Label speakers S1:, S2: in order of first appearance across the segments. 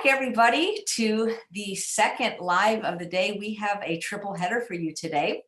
S1: back, everybody, to the second live of the day. We have a triple header for you today.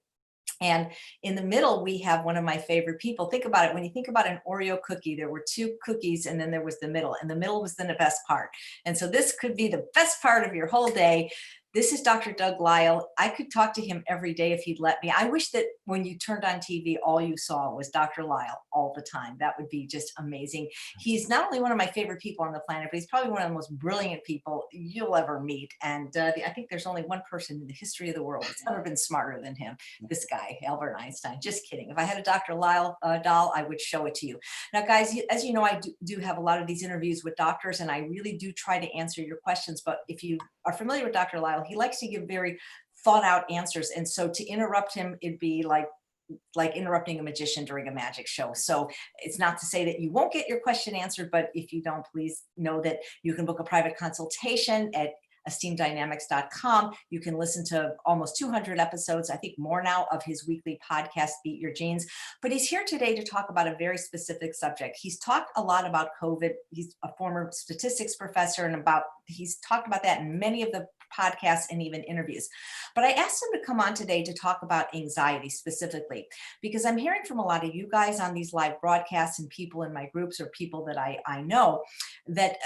S1: And in the middle, we have one of my favorite people. Think about it. When you think about an Oreo cookie, there were two cookies and then there was the middle, and the middle was then the best part. And so this could be the best part of your whole day. This is Dr. Doug Lisle. I could talk to him every day if he'd let me. I wish that when you turned on TV, all you saw was Dr. Lisle all the time. That would be just amazing. He's not only one of my favorite people on the planet, but he's probably one of the most brilliant people you'll ever meet. And I think there's only one person in the history of the world that's ever been smarter than him, this guy, Albert Einstein. Just kidding. If I had a Dr. Lisle doll, I would show it to you. Now, guys, as you know, I do have a lot of these interviews with doctors, and I really do try to answer your questions. But if you are familiar with Dr. Lisle, he likes to give very thought out answers. And so to interrupt him, it'd be like interrupting a magician during a magic show. So it's not to say that you won't get your question answered, but if you don't, please know that you can book a private consultation at esteemdynamics.com. You can listen to almost 200 episodes, I think more now, of his weekly podcast, Beat Your Genes. But he's here today to talk about a very specific subject. He's talked a lot about COVID. He's a former statistics professor, and he's talked about that in many of the podcasts and even interviews. But I asked him to come on today to talk about anxiety specifically, because I'm hearing from a lot of you guys on these live broadcasts and people in my groups or people that I know that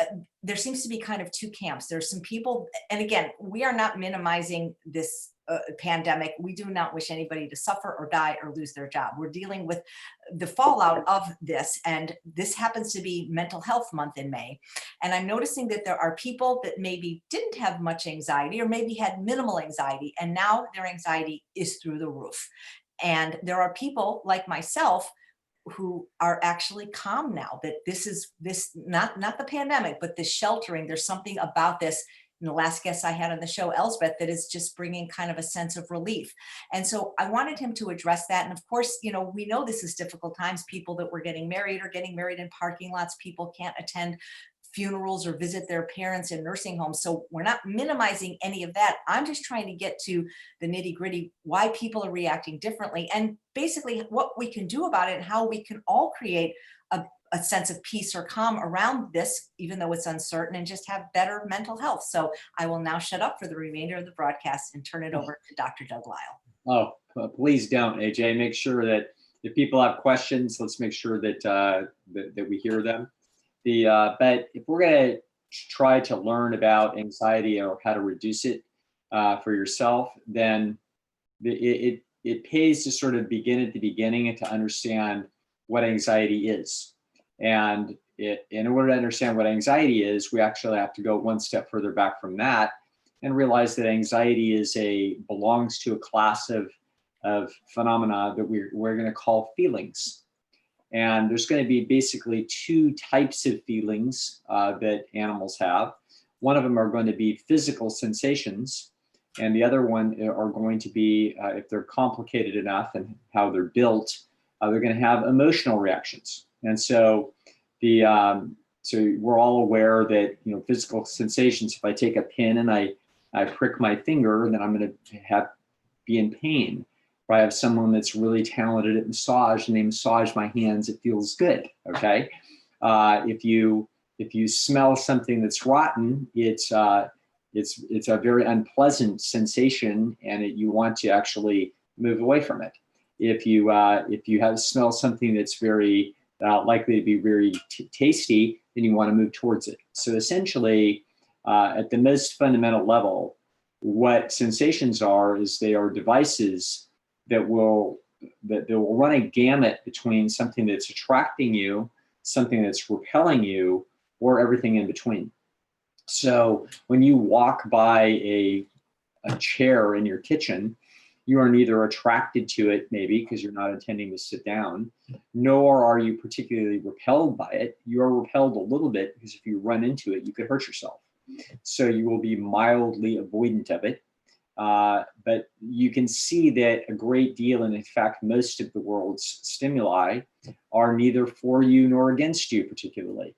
S1: there seems to be kind of two camps. There's some people, and again, we are not minimizing this pandemic. We do not wish anybody to suffer or die or lose their job. We're dealing with the fallout of this, and this happens to be Mental Health Month in May. And I'm noticing that there are people that maybe didn't have much anxiety or maybe had minimal anxiety, and now their anxiety is through the roof. And there are people like myself who are actually calm now, that this not the pandemic, but this sheltering. There's something about this. And the last guest I had on the show, Elsbeth, that is just bringing kind of a sense of relief. And so I wanted him to address that. And of course, you know, we know this is difficult times. People that were getting married are getting married in parking lots. People can't attend funerals or visit their parents in nursing homes. So we're not minimizing any of that. I'm just trying to get to the nitty gritty, why people are reacting differently, and basically what we can do about it and how we can all create a sense of peace or calm around this, even though it's uncertain, and just have better mental health. So I will now shut up for the remainder of the broadcast and turn it over to Dr. Doug Lisle.
S2: Oh, please don't, AJ. Make sure that if people have questions, let's make sure that that we hear them. But if we're going to try to learn about anxiety or how to reduce it for yourself, then it pays to sort of begin at the beginning and to understand what anxiety is. And in order to understand what anxiety is, we actually have to go one step further back from that and realize that anxiety belongs to a class of phenomena that we're going to call feelings. And there's going to be basically two types of feelings that animals have. One of them are going to be physical sensations, and the other one are going to be, if they're complicated enough and how they're built, they're going to have emotional reactions. And so so we're all aware that, you know, physical sensations, if I take a pin and I prick my finger, then I'm going to be in pain. If I have someone that's really talented at massage and they massage my hands, it feels good. Okay. If you smell something that's rotten, it's a very unpleasant sensation, and you want to actually move away from it. If you smell something that's very likely to be very tasty, then you want to move towards it. So essentially, at the most fundamental level, what sensations are is they are devices that will run a gamut between something that's attracting you, something that's repelling you, or everything in between. So when you walk by a chair in your kitchen, you are neither attracted to it, maybe because you're not intending to sit down, nor are you particularly repelled by it. You are repelled a little bit because if you run into it, you could hurt yourself. So you will be mildly avoidant of it. But you can see that a great deal, and in fact, most of the world's stimuli are neither for you nor against you particularly.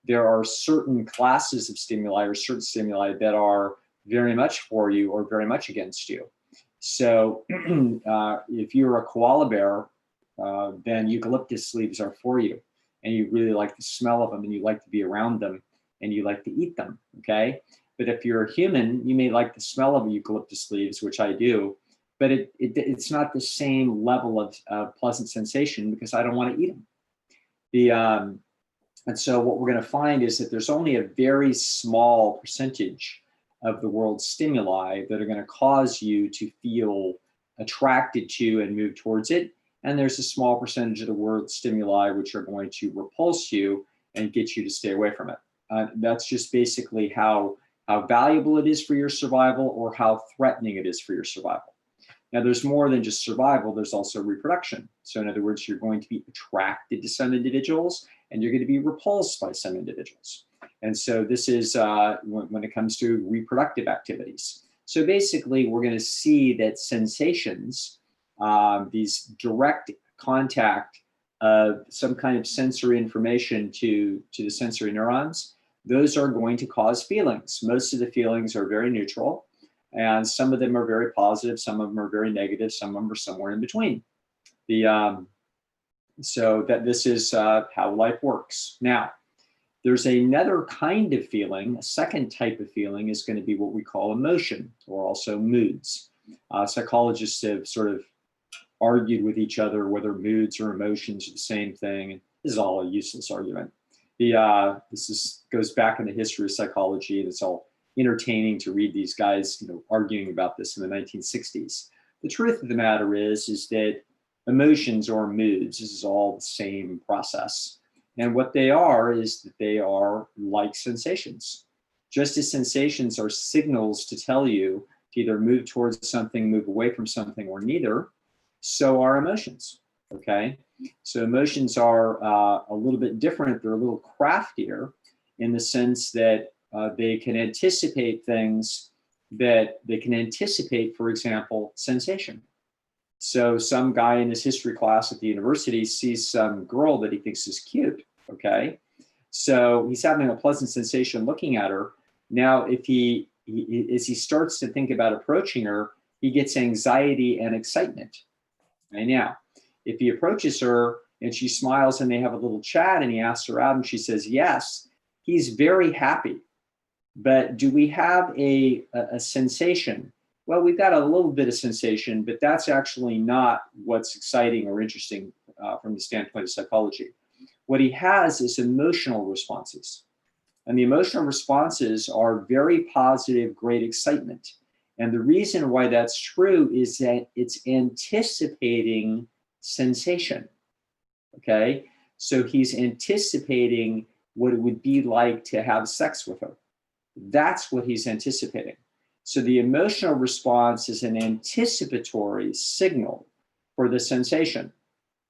S2: There are certain classes of stimuli or certain stimuli that are very much for you or very much against you. So if you're a koala bear, then eucalyptus leaves are for you, and you really like the smell of them, and you like to be around them, and you like to eat them, okay? But if you're a human, you may like the smell of eucalyptus leaves, which I do, but it's not the same level of pleasant sensation because I don't want to eat them. And so what we're going to find is that there's only a very small percentage of the world's stimuli that are going to cause you to feel attracted to and move towards it. And there's a small percentage of the world's stimuli which are going to repulse you and get you to stay away from it. That's just basically how valuable it is for your survival or how threatening it is for your survival. Now, there's more than just survival, there's also reproduction. So in other words, you're going to be attracted to some individuals and you're going to be repulsed by some individuals. And so this is when it comes to reproductive activities. So basically, we're going to see that sensations, these direct contact of some kind of sensory information to the sensory neurons, those are going to cause feelings. Most of the feelings are very neutral, and some of them are very positive, some of them are very negative, some of them are somewhere in between. So that this is how life works. Now, there's another kind of feeling, a second type of feeling is going to be what we call emotion, or also moods. Psychologists have sort of argued with each other whether moods or emotions are the same thing. This is all a useless argument. Goes back in the history of psychology, and it's all entertaining to read these guys, arguing about this in the 1960s. The truth of the matter is that emotions or moods, this is all the same process. And what they are is that they are like sensations. Just as sensations are signals to tell you to either move towards something, move away from something, or neither, so are emotions, okay? So emotions are a little bit different. They're a little craftier in the sense that they can anticipate things that they can anticipate, for example, sensation. So some guy in his history class at the university sees some girl that he thinks is cute, okay? So he's having a pleasant sensation looking at her. Now, as he starts to think about approaching her, he gets anxiety and excitement. Right now, if he approaches her and she smiles and they have a little chat and he asks her out and she says yes, he's very happy. But do we have a sensation? Well, we've got a little bit of sensation, but that's actually not what's exciting or interesting from the standpoint of psychology. What he has is emotional responses. And the emotional responses are very positive, great excitement. And the reason why that's true is that it's anticipating sensation, okay? So he's anticipating what it would be like to have sex with her. That's what he's anticipating. So the emotional response is an anticipatory signal for the sensation,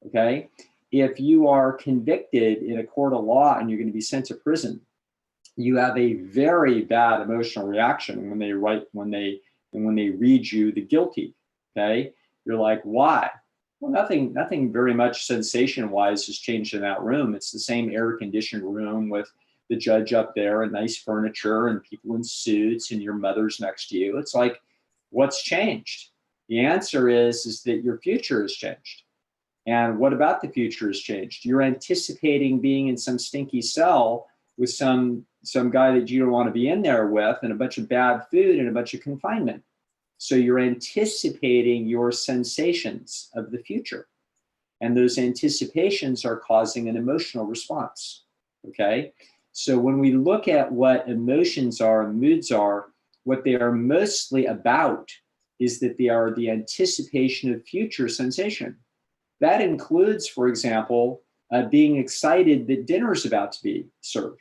S2: okay? If you are convicted in a court of law and you're going to be sent to prison, you have a very bad emotional reaction when they read you the guilty, okay? You're like, why? Well, nothing very much sensation-wise has changed in that room. It's the same air-conditioned room with the judge up there and nice furniture and people in suits and your mother's next to you. It's like, what's changed? The answer is that your future has changed. And what about the future has changed? You're anticipating being in some stinky cell with some guy that you don't want to be in there with, and a bunch of bad food and a bunch of confinement. So you're anticipating your sensations of the future. And those anticipations are causing an emotional response, okay? So when we look at what emotions are and moods are, what they are mostly about is that they are the anticipation of future sensation. That includes, for example, being excited that dinner is about to be served.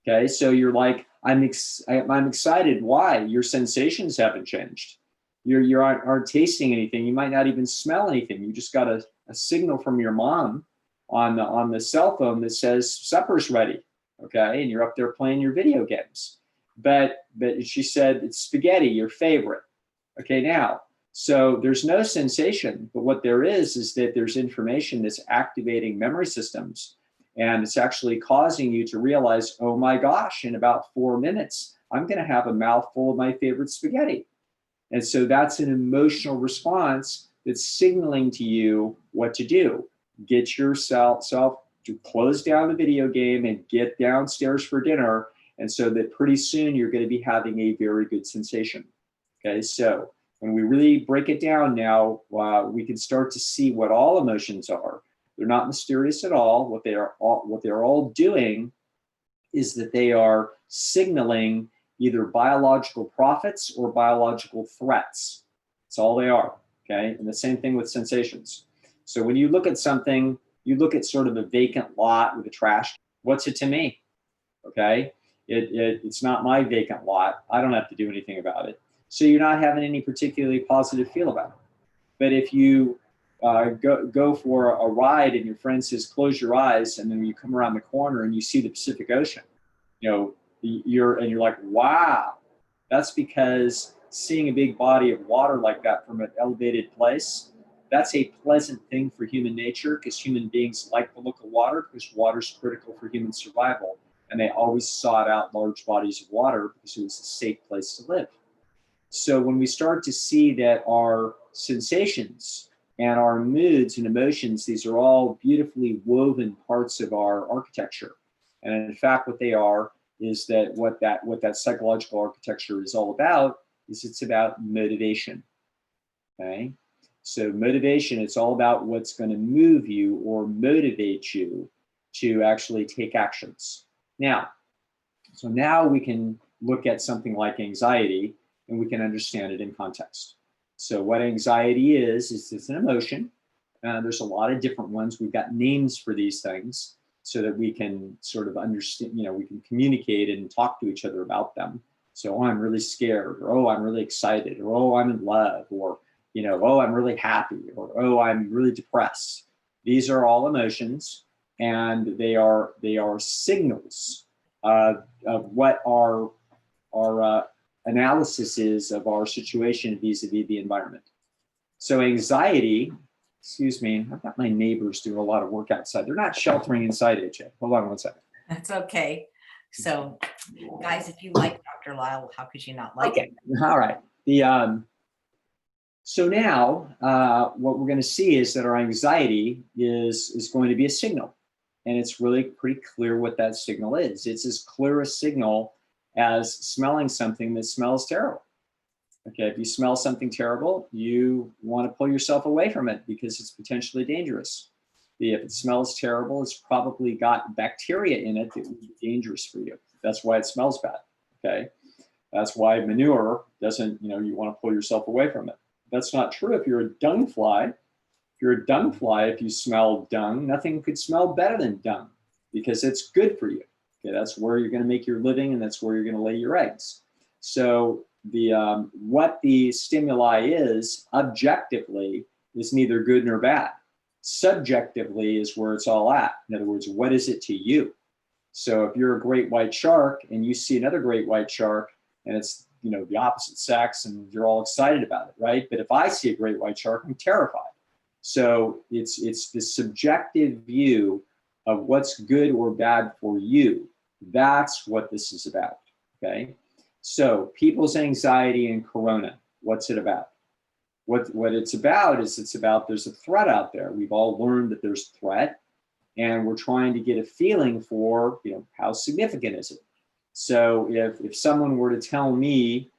S2: Okay, so you're like, I'm excited. Why? Your sensations haven't changed. You aren't tasting anything. You might not even smell anything. You just got a signal from your mom on the cell phone that says supper's ready. Okay, and you're up there playing your video games. But she said it's spaghetti, your favorite. Okay, now, so there's no sensation, but what there is that there's information that's activating memory systems. And it's actually causing you to realize, oh my gosh, in about 4 minutes, I'm going to have a mouthful of my favorite spaghetti. And so that's an emotional response that's signaling to you what to do. Get yourself to close down the video game and get downstairs for dinner And so that pretty soon you're going to be having a very good sensation. Okay, so when we really break it down now, we can start to see what all emotions are. They're not mysterious at all. What they're all doing is that they are signaling either biological profits or biological threats. That's all they are. Okay, and the same thing with sensations. So when you look at something, you look at sort of a vacant lot with a trash. What's it to me? Okay, it's not my vacant lot. I don't have to do anything about it. So you're not having any particularly positive feel about it. But if you go for a ride and your friend says, close your eyes, and then you come around the corner and you see the Pacific Ocean, you're like, wow. That's because seeing a big body of water like that from an elevated place, that's a pleasant thing for human nature, because human beings like the look of water, because water is critical for human survival. And they always sought out large bodies of water because it was a safe place to live. So when we start to see that our sensations and our moods and emotions, these are all beautifully woven parts of our architecture. And in fact, what they are is that what that psychological architecture is all about is it's about motivation. Okay? So motivation, it's all about what's going to move you or motivate you to actually take actions. Now we can look at something like anxiety, and we can understand it in context. So what anxiety is it's an emotion. There's a lot of different ones. We've got names for these things so that we can sort of understand, we can communicate and talk to each other about them. So, oh, I'm really scared, or oh, I'm really excited, or oh, I'm in love, or, oh, I'm really happy, or oh, I'm really depressed. These are all emotions, and they are signals of what our analysis is of our situation vis-a-vis the environment. So anxiety, excuse me, I've got my neighbors doing a lot of work outside. They're not sheltering inside, AJ. Hold on one second.
S1: That's okay. So guys, if you like Dr. Lisle, how could you not like
S2: it? All right. So now what we're going to see is that our anxiety is going to be a signal. And it's really pretty clear what that signal is. It's as clear a signal as smelling something that smells terrible. Okay, if you smell something terrible, you want to pull yourself away from it because it's potentially dangerous. If it smells terrible, it's probably got bacteria in it that would be dangerous for you. That's why it smells bad. Okay, that's why manure doesn't, you want to pull yourself away from it. That's not true if you're a dung fly. If you're a dung fly, if you smell dung, nothing could smell better than dung because it's good for you. Okay, that's where you're going to make your living, and that's where you're going to lay your eggs. So what the stimuli is objectively is neither good nor bad. Subjectively is where it's all at. In other words, what is it to you? So if you're a great white shark and you see another great white shark and it's the opposite sex and you're all excited about it, right? But if I see a great white shark, I'm terrified. So it's the subjective view of what's good or bad for you. That's what this is about, okay? So people's anxiety and corona, what's it about? What it's about is there's a threat out there. We've all learned that there's a threat, and we're trying to get a feeling for, how significant is it? So if someone were to tell me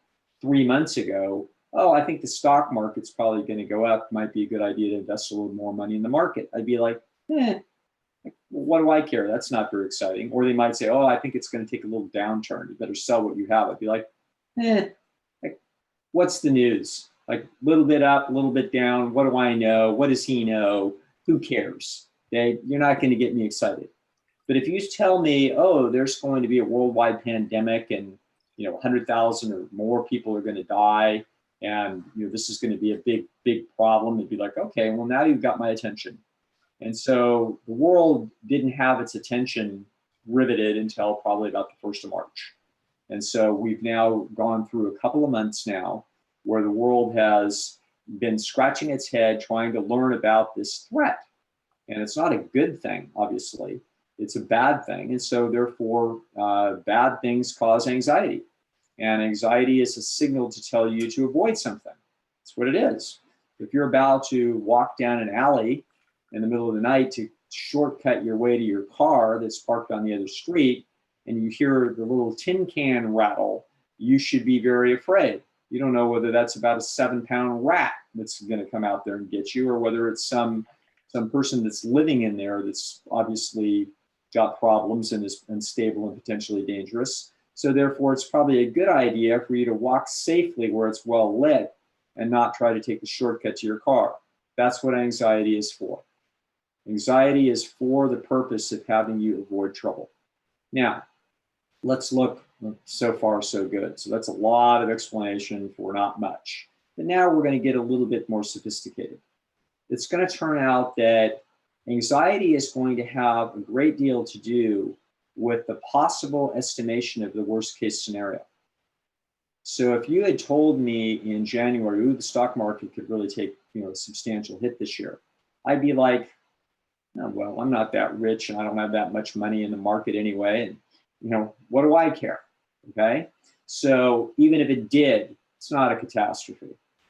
S2: 3 months ago, oh, I think the stock market's probably going to go up, might be a good idea to invest a little more money in the market, I'd be like, what do I care? That's not very exciting. Or they might say, oh, I think it's going to take a little downturn. You better sell what you have. I'd be like, what's the news? Like a little bit up, a little bit down. What do I know? What does he know? Who cares? Okay, you're not going to get me excited. But if you tell me, oh, there's going to be a worldwide pandemic and 100,000 or more people are going to die, and this is going to be a big problem, it'd be like, okay, well, now you've got my attention. And so the world didn't have its attention riveted until probably about the 1st of March. And so we've now gone through a couple of months now where the world has been scratching its head trying to learn about this threat. And it's not a good thing, obviously. It's a bad thing. And so therefore, bad things cause anxiety. And anxiety is a signal to tell you to avoid something. That's what it is. If you're about to walk down an alley in the middle of the night to shortcut your way to your car that's parked on the other street, and you hear the little tin can rattle, you should be very afraid. You don't know whether that's about a 7-pound rat that's going to come out there and get you, or whether it's some person that's living in there that's obviously got problems and is unstable and potentially dangerous. So therefore, it's probably a good idea for you to walk safely where it's well lit and not try to take the shortcut to your car. That's what anxiety is for. Anxiety is for the purpose of having you avoid trouble. Now, let's look. So far, so good. So that's a lot of explanation for not much. But now we're going to get a little bit more sophisticated. It's going to turn out that anxiety is going to have a great deal to do with the possible estimation of the worst case scenario. So if you had told me in January, ooh, the stock market could really take, a substantial hit this year, I'd be like, oh, well, I'm not that rich and I don't have that much money in the market anyway. And, what do I care? Okay. So even if it did, it's not a catastrophe.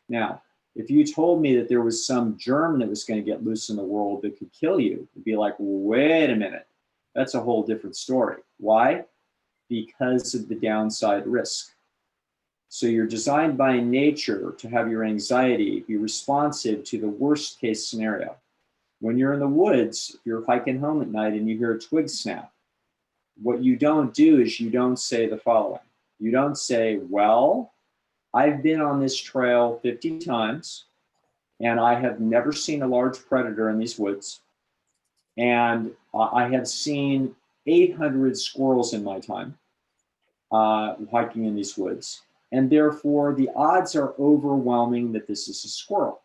S2: Now, if you told me that there was some germ that was going to get loose in the world that could kill you, it'd be like, wait a minute, that's a whole different story. Why? Because of the downside risk. So you're designed by nature to have your anxiety be responsive to the worst case scenario. When you're in the woods, if you're hiking home at night and you hear a twig snap, what you don't do is you don't say the following. You don't say, well, I've been on this trail 50 times and I have never seen a large predator in these woods. And I have seen 800 squirrels in my time hiking in these woods. And therefore the odds are overwhelming that this is a squirrel.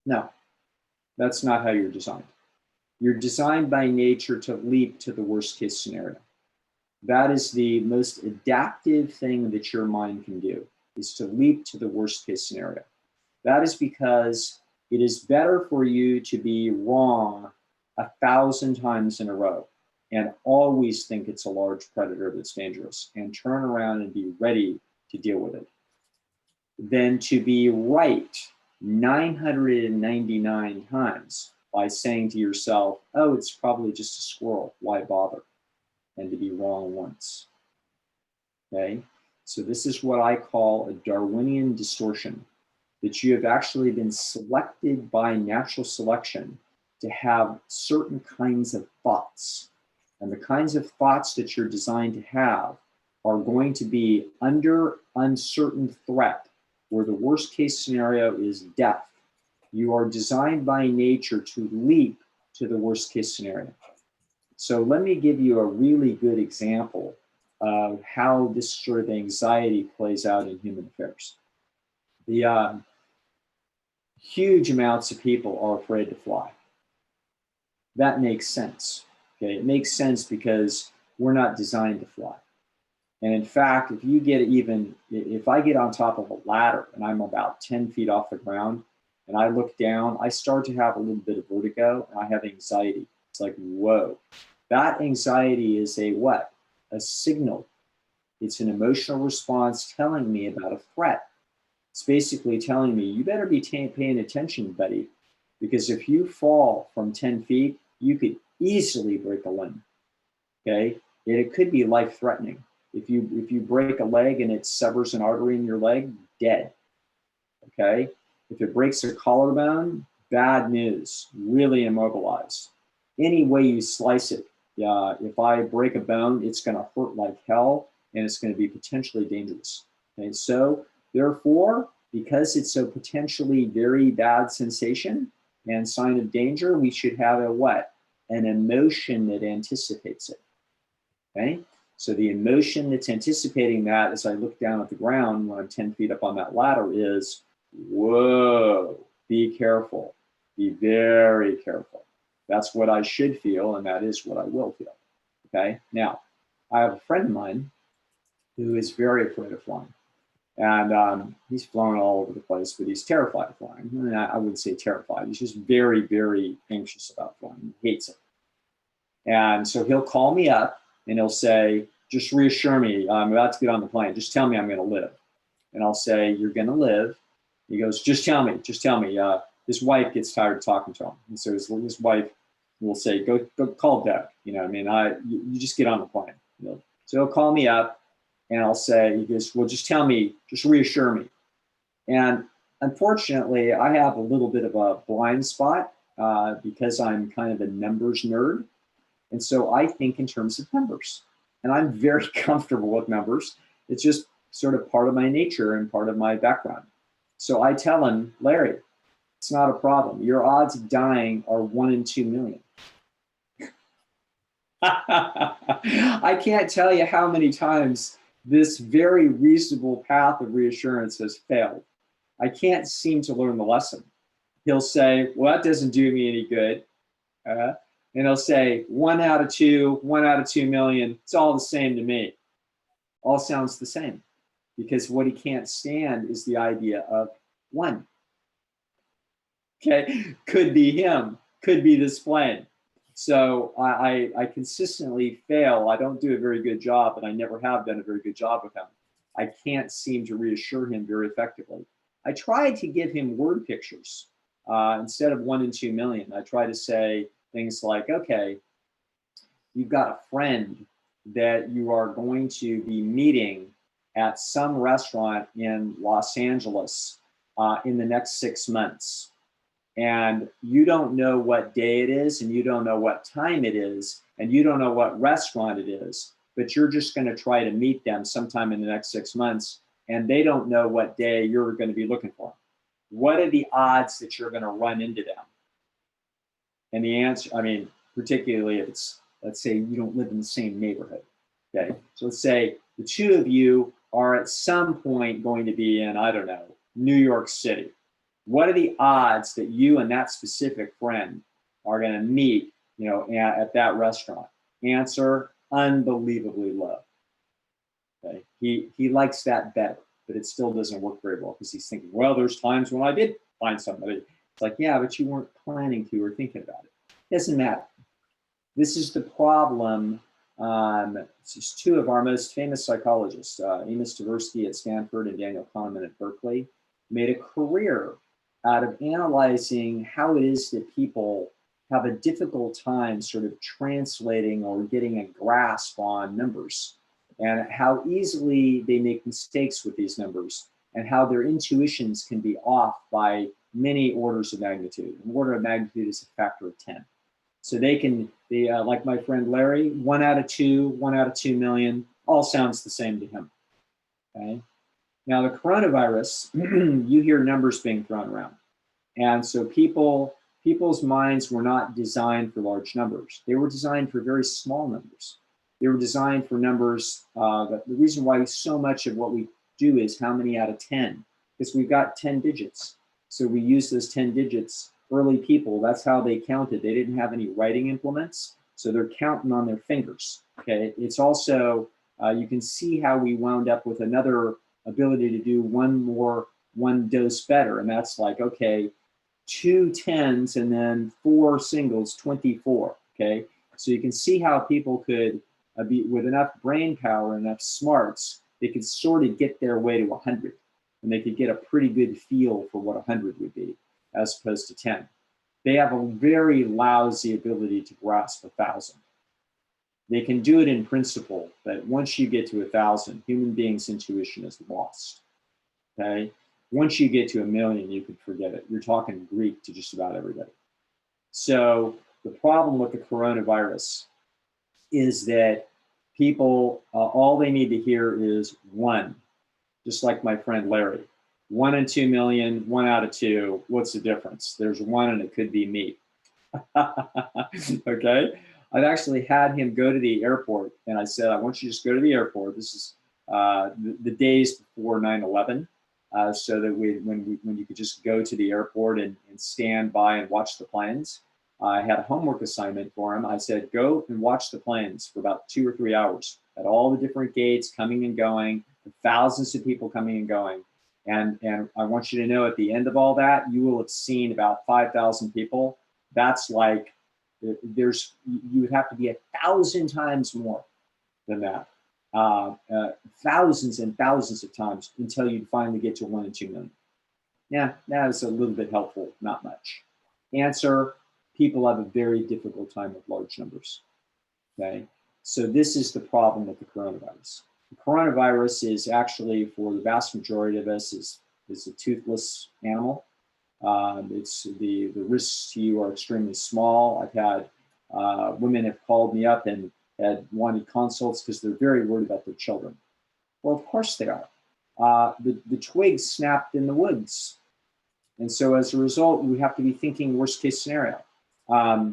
S2: No, that's not how you're designed. You're designed by nature to leap to the worst case scenario. That is the most adaptive thing that your mind can do, is to leap to the worst case scenario. That is because it is better for you to be wrong 1,000 times in a row and always think it's a large predator that's dangerous and turn around and be ready to deal with it, than to be right 999 times by saying to yourself, oh, it's probably just a squirrel, why bother? And to be wrong once. Okay, so this is what I call a Darwinian distortion, that you have actually been selected by natural selection to have certain kinds of thoughts. And the kinds of thoughts that you're designed to have are going to be under uncertain threat, where the worst case scenario is death. You are designed by nature to leap to the worst case scenario. So let me give you a really good example of how this sort of anxiety plays out in human affairs. The huge amounts of people are afraid to fly. That makes sense. Okay, it makes sense because we're not designed to fly. And in fact, if I get on top of a ladder and I'm about 10 feet off the ground and I look down, I start to have a little bit of vertigo and I have anxiety. It's like, whoa. That anxiety is a what? A signal. It's an emotional response telling me about a threat. It's basically telling me, you better be paying attention, buddy, because if you fall from 10 feet, you could easily break a limb, okay? And it could be life-threatening. If you break a leg and it severs an artery in your leg, dead, okay? If it breaks a collarbone, bad news, really immobilized. Any way you slice it, if I break a bone, it's gonna hurt like hell and it's gonna be potentially dangerous, okay? So therefore, because it's a potentially very bad sensation and sign of danger, we should have a what? An emotion that anticipates it, okay? So the emotion that's anticipating that as I look down at the ground when I'm 10 feet up on that ladder is, whoa, be careful, be very careful. That's what I should feel, and that is what I will feel, okay? Now, I have a friend of mine who is very afraid of flying. And he's flown all over the place, but he's terrified of flying. And I wouldn't say terrified. He's just very, very anxious about flying. He hates it. And so he'll call me up and he'll say, just reassure me, I'm about to get on the plane. Just tell me I'm going to live. And I'll say, you're going to live. He goes, just tell me, just tell me. His wife gets tired of talking to him. And so his wife will say, go call Doug. You know what I mean? You just get on the plane. So he'll call me up and I'll say, he goes, well, just tell me, just reassure me. And unfortunately, I have a little bit of a blind spot because I'm kind of a numbers nerd. And so I think in terms of numbers, and I'm very comfortable with numbers. It's just sort of part of my nature and part of my background. So I tell him, Larry, it's not a problem. Your odds of dying are 1 in 2 million. I can't tell you how many times this very reasonable path of reassurance has failed. I can't seem to learn the lesson. He'll say, well, that doesn't do me any good. And he'll say 1 out of 2, 1 out of 2 million. It's all the same to me. All sounds the same, because what he can't stand is the idea of 1. Okay, could be him, could be this plane. So I consistently fail. I don't do a very good job, and I never have done a very good job with him. I can't seem to reassure him very effectively. I tried to give him word pictures. Instead of 1 in 2 million, I try to say things like, okay, you've got a friend that you are going to be meeting at some restaurant in Los Angeles in the next 6 months. And you don't know what day it is, and you don't know what time it is, and you don't know what restaurant it is, but you're just going to try to meet them sometime in the next 6 months, and they don't know what day you're going to be looking for. What are the odds that you're going to run into them? And the answer, I mean, particularly if it's, let's say you don't live in the same neighborhood, okay? So let's say the two of you are at some point going to be in, I don't know, New York City. What are the odds that you and that specific friend are going to meet, at that restaurant? Answer, unbelievably low. Okay? He likes that better, but it still doesn't work very well because he's thinking, well, there's times when I did find somebody. It's like, yeah, but you weren't planning to or thinking about it. Doesn't matter. This is the problem. This is two of our most famous psychologists, Amos Tversky at Stanford and Daniel Kahneman at Berkeley, made a career out of analyzing how it is that people have a difficult time sort of translating or getting a grasp on numbers, and how easily they make mistakes with these numbers, and how their intuitions can be off by many orders of magnitude. An order of magnitude is a factor of 10. So they can be like my friend Larry, 1 out of 2, 1 out of 2 million, all sounds the same to him. Okay. Now the coronavirus, you hear numbers being thrown around. And so people's minds were not designed for large numbers. They were designed for very small numbers. They were designed for numbers. The reason why so much of what we do is how many out of 10, because we've got 10 digits. So we use those 10 digits. Early people, that's how they counted. They didn't have any writing implements, so they're counting on their fingers. Okay, it's also, you can see how we wound up with another ability to do one dose better, and that's like, okay, 2 10s and then 4 singles, 24. Okay, so you can see how people could be with enough brain power, enough smarts, they could sort of get their way to 100, and they could get a pretty good feel for what 100 would be, as opposed to 10. They have a very lousy ability to grasp 1,000. They can do it in principle, but once you get to 1,000, human beings' intuition is lost. Okay? Once you get to 1,000,000, you can forget it. You're talking Greek to just about everybody. So the problem with the coronavirus is that people, all they need to hear is 1, just like my friend Larry. 1 in 2 million, 1 out of 2, what's the difference? There's 1 and it could be me. Okay? I've actually had him go to the airport, and I said, I want you to just go to the airport. This is the days before 9/11, so that when you could just go to the airport and stand by and watch the planes. I had a homework assignment for him. I said, go and watch the planes for about 2 or 3 hours at all the different gates coming and going, thousands of people coming and going. And I want you to know at the end of all that, you will have seen about 5,000 people. That's like, you would have to be 1,000 times more than that. Thousands and thousands of times until you'd finally get to 1 in 2 million. Yeah, that is a little bit helpful, not much. Answer, people have a very difficult time with large numbers, okay? So this is the problem with the coronavirus. The coronavirus is actually, for the vast majority of us, is a toothless animal. It's the risks to you are extremely small. I've had women have called me up and had wanted consults because they're very worried about their children. Well, of course they are. The twig snapped in the woods. And so as a result, we have to be thinking worst case scenario. I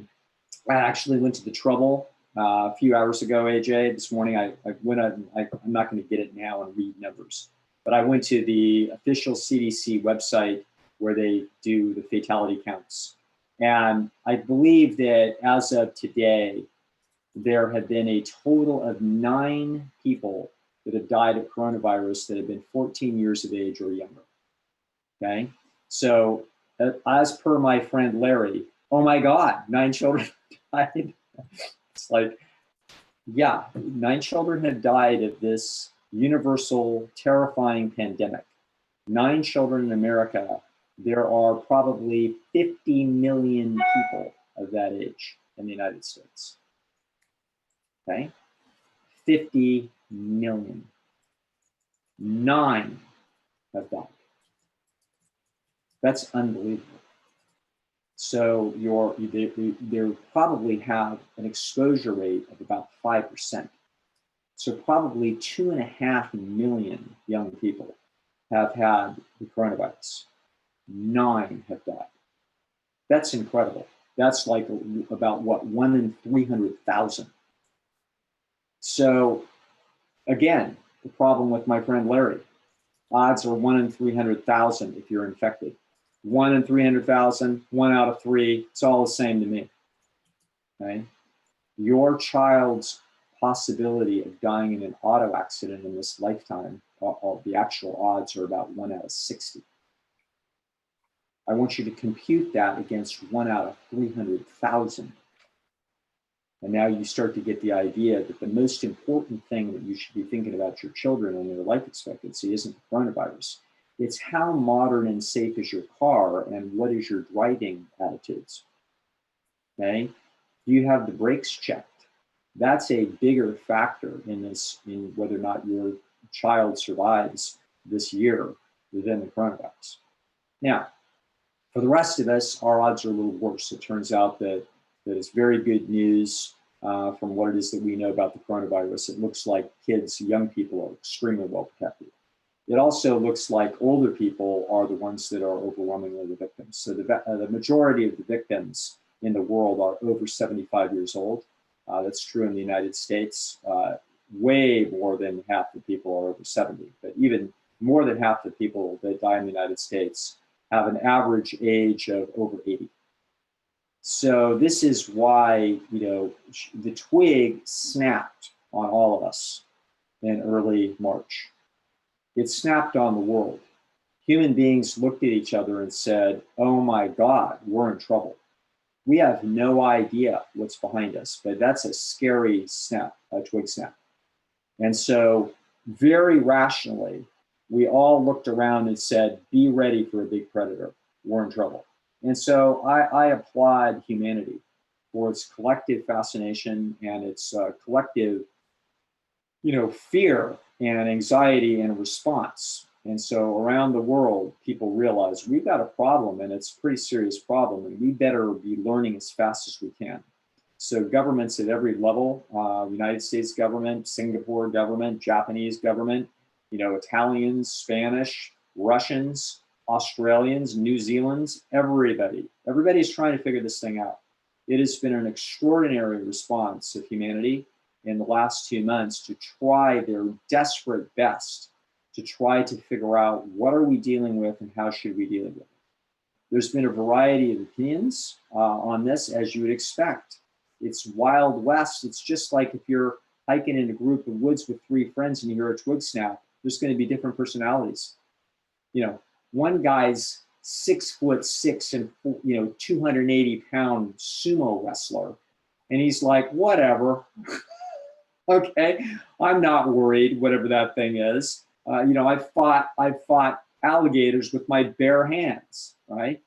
S2: actually went to the trouble a few hours ago, AJ. This morning, I went out, I'm not going to get it now and read numbers, but I went to the official CDC website where they do the fatality counts. And I believe that as of today, there have been a total of 9 people that have died of coronavirus that have been 14 years of age or younger. Okay, so as per my friend Larry, oh my God, 9 children died. It's like, yeah, 9 children have died of this universal, terrifying pandemic. 9 children in America. There are probably 50 million people of that age in the United States. Okay, 50 million. 9 have died. That's unbelievable. So they probably have an exposure rate of about 5%. So probably 2.5 million young people have had the coronavirus. 9 have died. That's incredible. That's like about what, 1 in 300,000. So again, the problem with my friend Larry, odds are 1 in 300,000 if you're infected. 1 in 300,000, 1 out of 3, it's all the same to me. Okay? Your child's possibility of dying in an auto accident in this lifetime, the actual odds are about 1 out of 60. I want you to compute that against 1 out of 300,000. And now you start to get the idea that the most important thing that you should be thinking about your children and their life expectancy isn't the coronavirus. It's how modern and safe is your car and what is your driving attitudes. Okay? Do you have the brakes checked? That's a bigger factor in this, in whether or not your child survives this year than the coronavirus. Now, for the rest of us, our odds are a little worse. It turns out that it's very good news from what it is that we know about the coronavirus. It looks like kids, young people are extremely well protected. It also looks like older people are the ones that are overwhelmingly the victims. So the majority of the victims in the world are over 75 years old. That's true in the United States. Way more than half the people are over 70, but even more than half the people that die in the United States have an average age of over 80. So this is why, the twig snapped on all of us in early March. It snapped on the world. Human beings looked at each other and said, oh my God, we're in trouble. We have no idea what's behind us, but that's a scary snap, a twig snap. And so very rationally, we all looked around and said, be ready for a big predator. We're in trouble. And so I applaud humanity for its collective fascination and its collective, fear and anxiety and response. And so around the world, people realize we've got a problem and it's a pretty serious problem and we better be learning as fast as we can. So governments at every level, United States government, Singapore government, Japanese government, Italians, Spanish, Russians, Australians, New Zealanders, everybody's trying to figure this thing out. It has been an extraordinary response of humanity in the last 2 months to try their desperate best to try to figure out what are we dealing with and how should we deal with it. There's been a variety of opinions on this, as you would expect. It's Wild West. It's just like if you're hiking in a group of woods with 3 friends and you hear a twig snap, there's going to be different personalities. One guy's 6'6" and 280-pound sumo wrestler, and he's like, whatever. Okay, I'm not worried, whatever that thing is. I've fought alligators with my bare hands, right?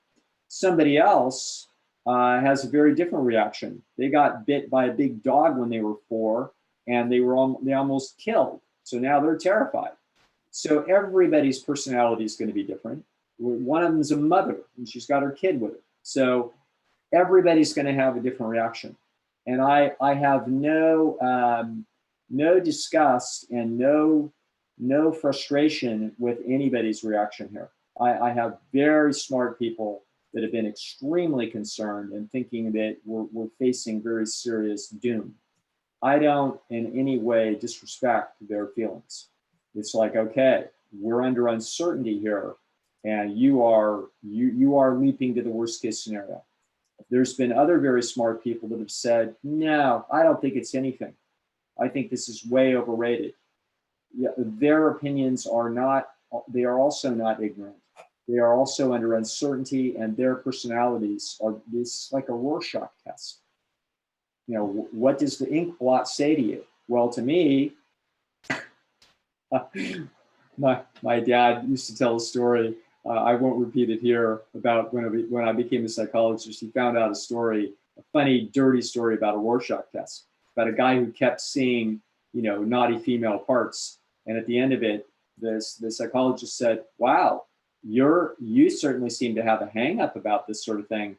S2: Somebody else has a very different reaction. They got bit by a big dog when they were 4, and they almost killed. So now they're terrified. So everybody's personality is going to be different. One of them is a mother, and she's got her kid with her. So everybody's going to have a different reaction. And I have no disgust and no frustration with anybody's reaction here. I have very smart people that have been extremely concerned and thinking that we're facing very serious doom. I don't in any way disrespect their feelings. It's like, okay, we're under uncertainty here, and you are leaping to the worst case scenario. There's been other very smart people that have said, no, I don't think it's anything. I think this is way overrated. Yeah, their opinions are not, they are also not ignorant. They are also under uncertainty, and their personalities are, it's like a Rorschach test. You know, what does the ink blot say to you? Well, to me, my dad used to tell a story, I won't repeat it here, about when I became a psychologist. He found out a funny, dirty story about a Rorschach test, about a guy who kept seeing, you know, naughty female parts. And at the end of it, the psychologist said, wow, you certainly seem to have a hang up about this sort of thing.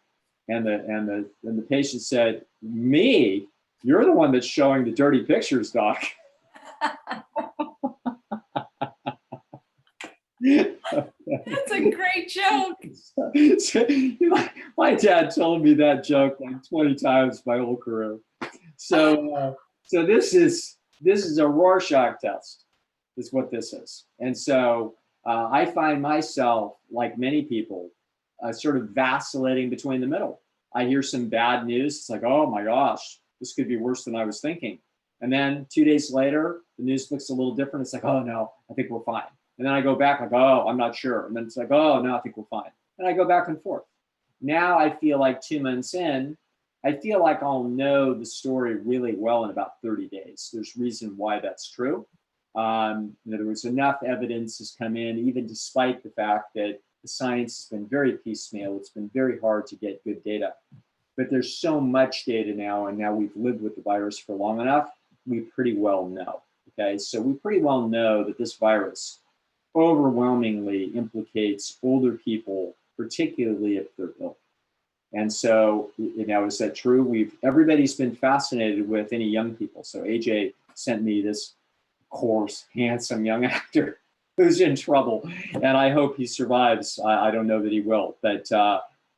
S2: And the patient said, me? You're the one that's showing the dirty pictures, doc.
S1: That's a great joke.
S2: My dad told me that joke like 20 times my whole career. So this is a Rorschach test, is what this is. And so I find myself, like many people, sort of vacillating between the middle. I hear some bad news. It's like, oh my gosh, this could be worse than I was thinking. And then 2 days later, the news looks a little different. It's like, oh no, I think we're fine. And then I go back like, oh, I'm not sure. And then it's like, oh no, I think we're fine. And I go back and forth. Now I feel like 2 months in, I feel like I'll know the story really well in about 30 days. There's reason why that's true. In other words, enough evidence has come in, even despite the fact that the science has been very piecemeal. It's been very hard to get good data. But there's so much data now, and now we've lived with the virus for long enough, we pretty well know. Okay, so we pretty well know that this virus overwhelmingly implicates older people, particularly if they're ill. And so, you know, is that true? Everybody's been fascinated with any young people. So AJ sent me this, of course, handsome young actor who's in trouble, and I hope he survives. I don't know that he will, but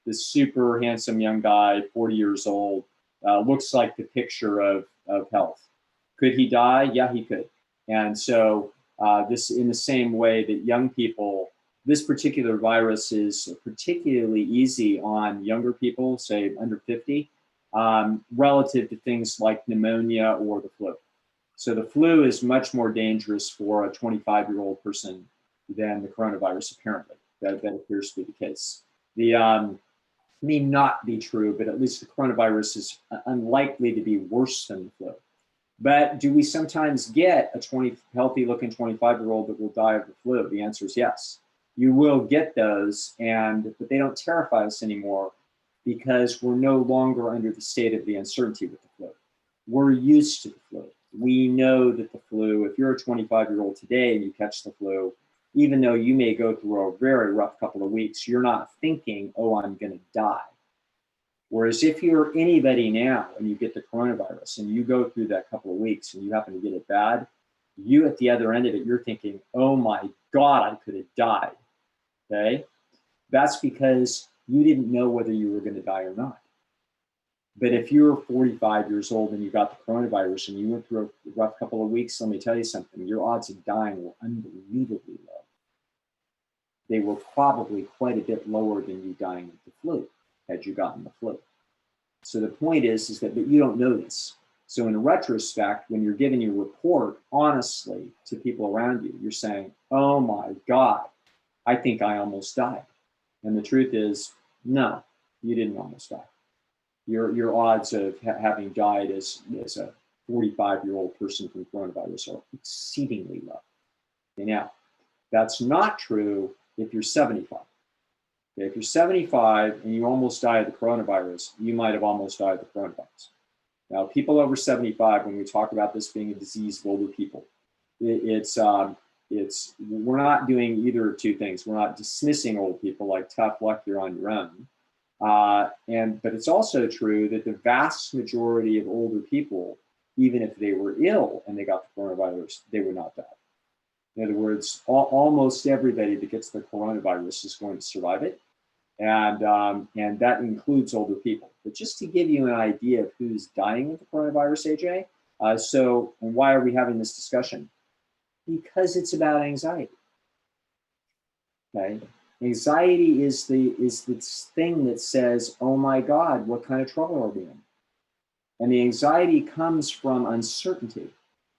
S2: this super handsome young guy, 40 years old, looks like the picture of health. Could he die? Yeah, he could. And so this, in the same way that young people, this particular virus is particularly easy on younger people, say under 50, relative to things like pneumonia or the flu. So the flu is much more dangerous for a 25-year-old person than the coronavirus, apparently. That appears to be the case. May not be true, but at least the coronavirus is unlikely to be worse than the flu. But do we sometimes get a healthy-looking 25-year-old that will die of the flu? The answer is yes. You will get those, but they don't terrify us anymore because we're no longer under the state of the uncertainty with the flu. We're used to the flu. We know that the flu, if you're a 25-year-old today and you catch the flu, even though you may go through a very rough couple of weeks, you're not thinking, oh, I'm going to die. Whereas if you're anybody now and you get the coronavirus and you go through that couple of weeks and you happen to get it bad, you at the other end of it, you're thinking, oh my God, I could have died. Okay? That's because you didn't know whether you were going to die or not. But if you're 45 years old and you got the coronavirus and you went through a rough couple of weeks, let me tell you something, your odds of dying were unbelievably low. They were probably quite a bit lower than you dying of the flu, had you gotten the flu. So the point is that but you don't know this. So in retrospect, when you're giving your report honestly to people around you, you're saying, oh my God, I think I almost died. And the truth is, no, you didn't almost die. Your odds of having died as a 45-year-old person from coronavirus are exceedingly low. Okay, now, that's not true if you're 75. Okay, if you're 75 and you almost die of the coronavirus, you might have almost died of the coronavirus. Now, people over 75, when we talk about this being a disease of older people, we're not doing either of two things. We're not dismissing old people like tough luck, you're on your own. But it's also true that the vast majority of older people, even if they were ill and they got the coronavirus, they would not die. In other words, almost everybody that gets the coronavirus is going to survive it. And that includes older people. But just to give you an idea of who's dying of the coronavirus, AJ, and why are we having this discussion? Because it's about anxiety. Okay, anxiety is this thing that says, "Oh my God, what kind of trouble are we in?" And the anxiety comes from uncertainty,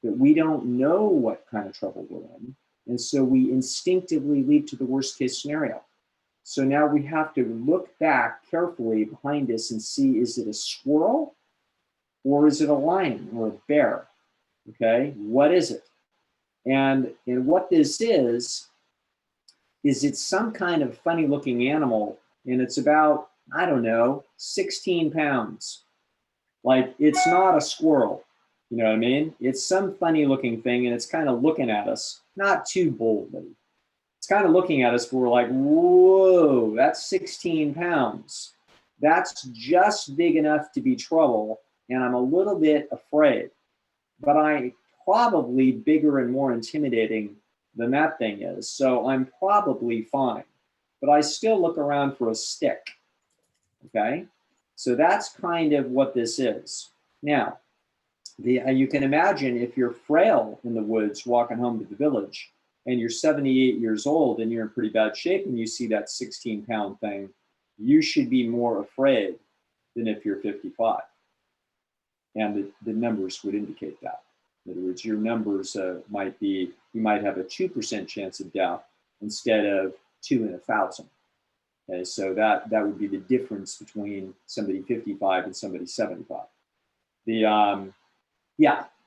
S2: that we don't know what kind of trouble we're in, and so we instinctively leap to the worst case scenario. So now we have to look back carefully behind us and see, is it a squirrel or is it a lion or a bear? Okay, what is it? And what this is it's some kind of funny looking animal, and it's about, I don't know, 16 pounds. Like, it's not a squirrel, you know what I mean? It's some funny looking thing, and it's kind of looking at us, not too boldly. It's kind of looking at us, but we're like, whoa, that's 16 pounds. That's just big enough to be trouble, and I'm a little bit afraid. But I'm probably bigger and more intimidating than that thing is, so I'm probably fine. But I still look around for a stick, okay? So that's kind of what this is. Now, you can imagine if you're frail in the woods walking home to the village, and you're 78 years old and you're in pretty bad shape and you see that 16-pound thing, you should be more afraid than if you're 55. And the numbers would indicate that. In other words, your numbers might be, you might have a 2% chance of death instead of 2 in 1,000. Okay, so that would be the difference between somebody 55 and somebody 75.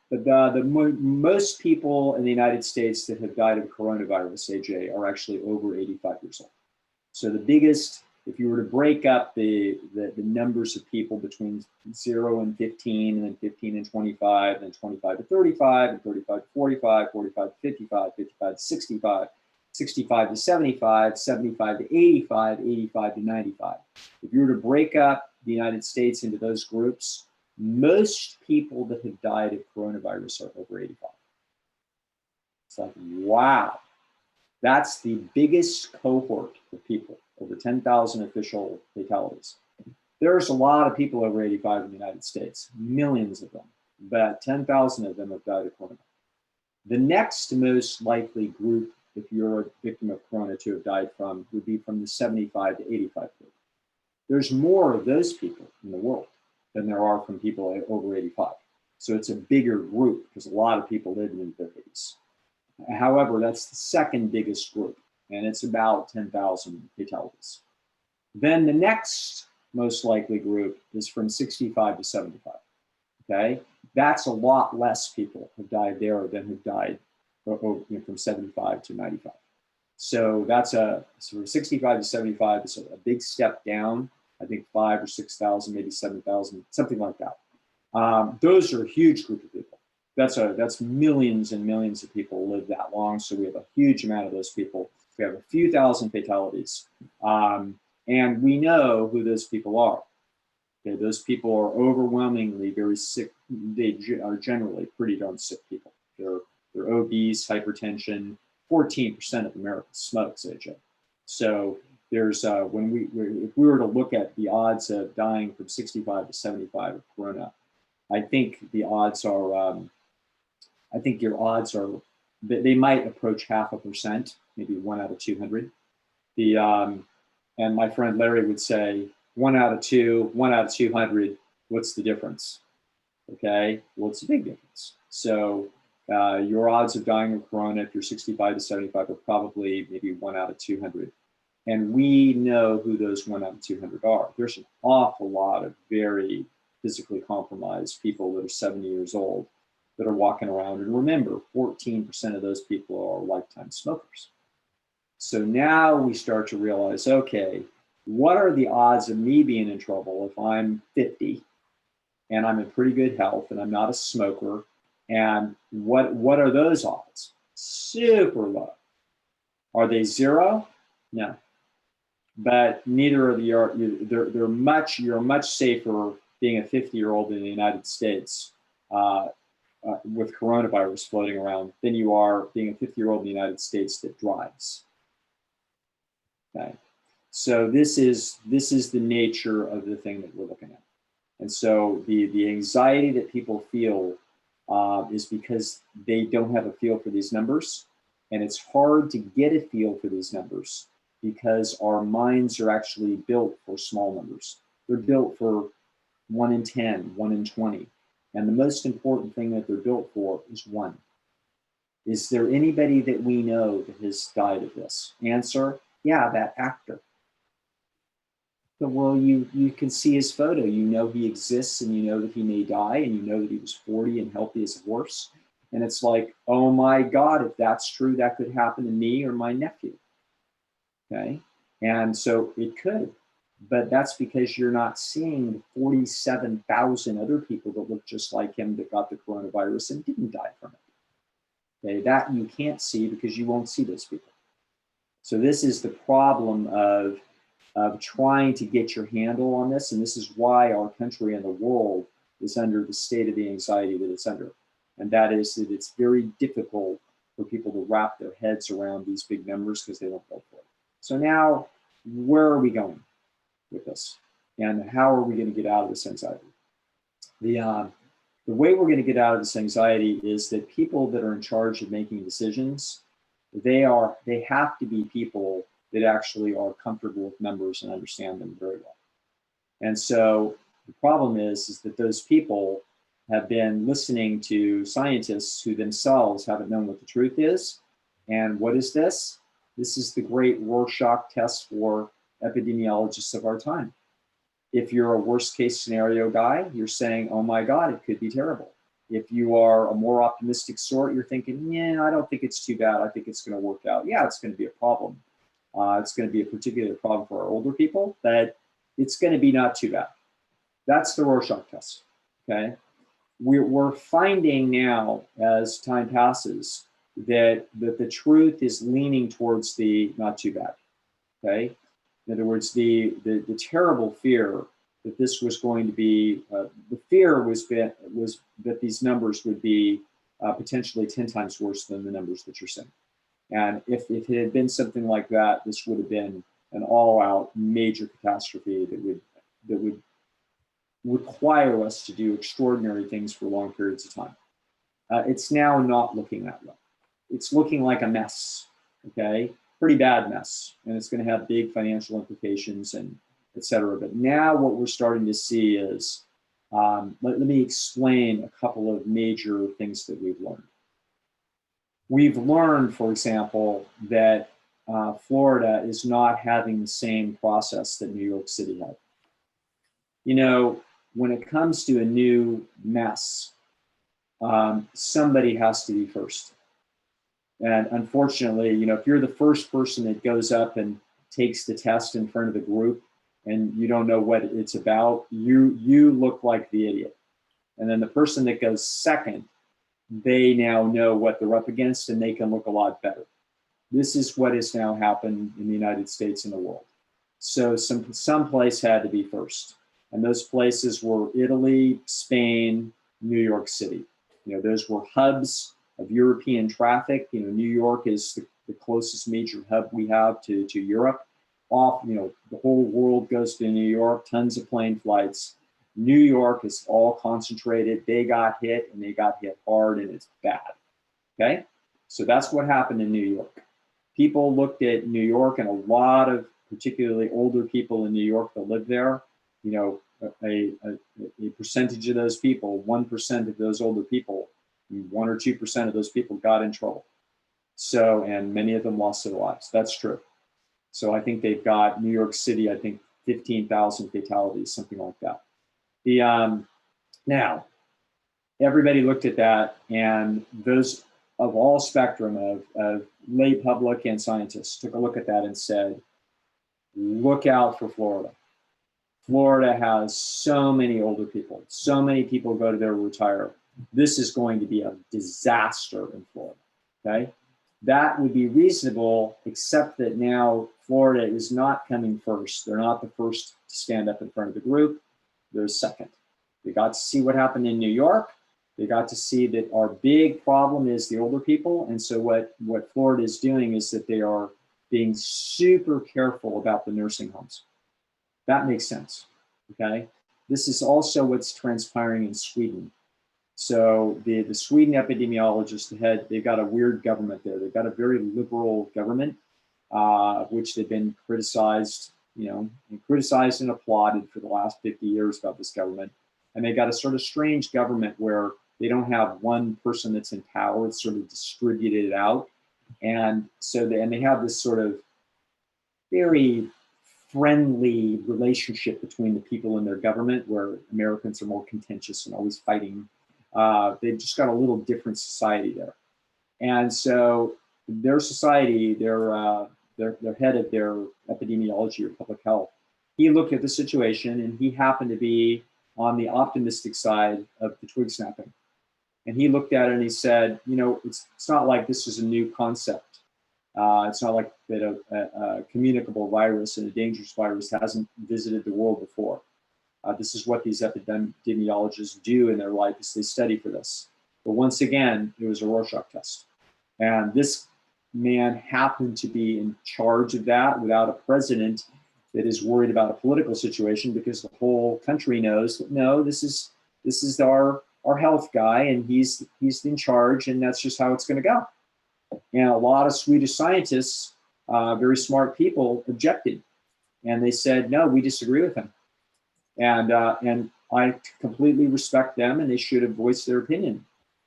S2: But most people in the United States that have died of coronavirus, AJ, are actually over 85 years old. So the biggest, if you were to break up the numbers of people between 0 and 15, and then 15 and 25, and 25 to 35, and 35 to 45, 45 to 55, 55 to 65, 65 to 75, 75 to 85, 85 to 95. If you were to break up the United States into those groups, most people that have died of coronavirus are over 85. It's like, wow, that's the biggest cohort of people, over 10,000 official fatalities. There's a lot of people over 85 in the United States, millions of them, but 10,000 of them have died of corona. The next most likely group, if you're a victim of corona, to have died from would be from the 75 to 85 group. There's more of those people in the world than there are from people over 85. So it's a bigger group because a lot of people live in their 80s. However, that's the second biggest group, and it's about 10,000 fatalities. Then the next most likely group is from 65 to 75, okay? That's a lot less people have died there than have died from 75 to 95. So that's from 65 to 75 is a big step down. I think 5,000 or 6,000, maybe 7,000, something like that. Those are a huge group of people. That's millions and millions of people live that long. So we have a huge amount of those people. We have a few thousand fatalities. And we know who those people are. Okay, those people are overwhelmingly very sick. They are generally pretty darn sick people. They're obese, hypertension. 14% of America smokes, AJ. So there's if we were to look at the odds of dying from 65 to 75 of corona, I think the odds are, I think your odds are, they might approach 0.5%, maybe 1 out of 200. And my friend Larry would say, 1 out of 2, 1 out of 200, what's the difference? Okay, well, it's a big difference. So your odds of dying of corona, if you're 65 to 75, are probably maybe 1 out of 200. And we know who those 1 out of 200 are. There's an awful lot of very physically compromised people that are 70 years old that are walking around. And remember, 14% of those people are lifetime smokers. So now we start to realize, okay, what are the odds of me being in trouble if I'm 50 and I'm in pretty good health, and I'm not a smoker. And what are those odds? Super low. Are they zero? No. But neither of you are. You're much safer being a 50-year-old in the United States with coronavirus floating around than you are being a 50-year-old in the United States that drives. Okay. So this is the nature of the thing that we're looking at. And so the anxiety that people feel is because they don't have a feel for these numbers. And it's hard to get a feel for these numbers because our minds are actually built for small numbers. They're built for 1 in 10, 1 in 20. And the most important thing that they're built for is 1. Is there anybody that we know that has died of this? Answer, yeah, that actor. But well, you can see his photo. You know he exists, and you know that he may die, and you know that he was 40 and healthy as a horse. And it's like, oh my God, if that's true, that could happen to me or my nephew. Okay, and so it could, but that's because you're not seeing the 47,000 other people that look just like him that got the coronavirus and didn't die from it. Okay, that you can't see because you won't see those people. So this is the problem of trying to get your handle on this, and this is why our country and the world is under the state of the anxiety that it's under. And that is that it's very difficult for people to wrap their heads around these big numbers because they don't go for it. So now, where are we going with this? And how are we going to get out of this anxiety? The way we're going to get out of this anxiety is that people that are in charge of making decisions, they have to be people that actually are comfortable with numbers and understand them very well. And so the problem is that those people have been listening to scientists who themselves haven't known what the truth is. And what is this? This is the great Rorschach Test for epidemiologists of our time. If you're a worst case scenario guy, you're saying, oh my God, it could be terrible. If you are a more optimistic sort, you're thinking, yeah, I don't think it's too bad. I think it's going to work out. Yeah, it's going to be a problem. It's going to be a particular problem for our older people, but it's going to be not too bad. That's the Rorschach Test, okay? We're finding now, as time passes, that the truth is leaning towards the not too bad, okay? In other words, the terrible fear that this was going to be, the fear was that these numbers would be potentially 10 times worse than the numbers that you're seeing. And if it had been something like that, this would have been an all-out major catastrophe that would require us to do extraordinary things for long periods of time. It's now not looking that way. It's looking like a mess, okay? Pretty bad mess, and it's going to have big financial implications and et cetera. But now what we're starting to see is, let me explain a couple of major things that we've learned. We've learned, for example, that Florida is not having the same process that New York City had. You know, when it comes to a new mess, somebody has to be first. And unfortunately, you know, if you're the first person that goes up and takes the test in front of the group and you don't know what it's about, you look like the idiot. And then the person that goes second, they now know what they're up against and they can look a lot better. This is what has now happened in the United States and the world. So some place had to be first. And those places were Italy, Spain, New York City. You know, those were hubs of European traffic. You know, New York is the closest major hub we have to Europe. You know, the whole world goes to New York, tons of plane flights. New York is all concentrated. They got hit and they got hit hard and it's bad, okay? So that's what happened in New York. People looked at New York and a lot of particularly older people in New York that live there, you know, a percentage of those people, 1% of those older people, 1 or 2% of those people got in trouble. So, and many of them lost their lives. That's true. So I think they've got New York City, I think 15,000 fatalities, something like that. Now, everybody looked at that, and those of all spectrum of lay public and scientists took a look at that and said, look out for Florida. Florida has so many older people. So many people go to their retire. This is going to be a disaster in Florida, okay? That would be reasonable, except that now Florida is not coming first. They're not the first to stand up in front of the group. They're second. They got to see what happened in New York. They got to see that our big problem is the older people. And so what Florida is doing is that they are being super careful about the nursing homes. That makes sense, okay? This is also what's transpiring in Sweden. So the Sweden epidemiologist, the head, they've got a weird government there. They've got a very liberal government, which they've been criticized, and criticized and applauded for the last 50 years about this government. And they got a sort of strange government where they don't have one person that's in power. It's sort of distributed out. And so they have this sort of very friendly relationship between the people in their government, where Americans are more contentious and always fighting. They've just got a little different society there. And so their society, their head of their epidemiology or public health, he looked at the situation and he happened to be on the optimistic side of the twig snapping. And he looked at it and he said, it's not like this is a new concept. It's not like that a communicable virus and a dangerous virus hasn't visited the world before. This is what these epidemiologists do in their life, is they study for this. But once again, it was a Rorschach test. And this man happened to be in charge of that without a president that is worried about a political situation, because the whole country knows that, no, this is our health guy, and he's in charge, and that's just how it's going to go. And a lot of Swedish scientists, very smart people, objected. And they said, no, we disagree with him. And I completely respect them, and they should have voiced their opinion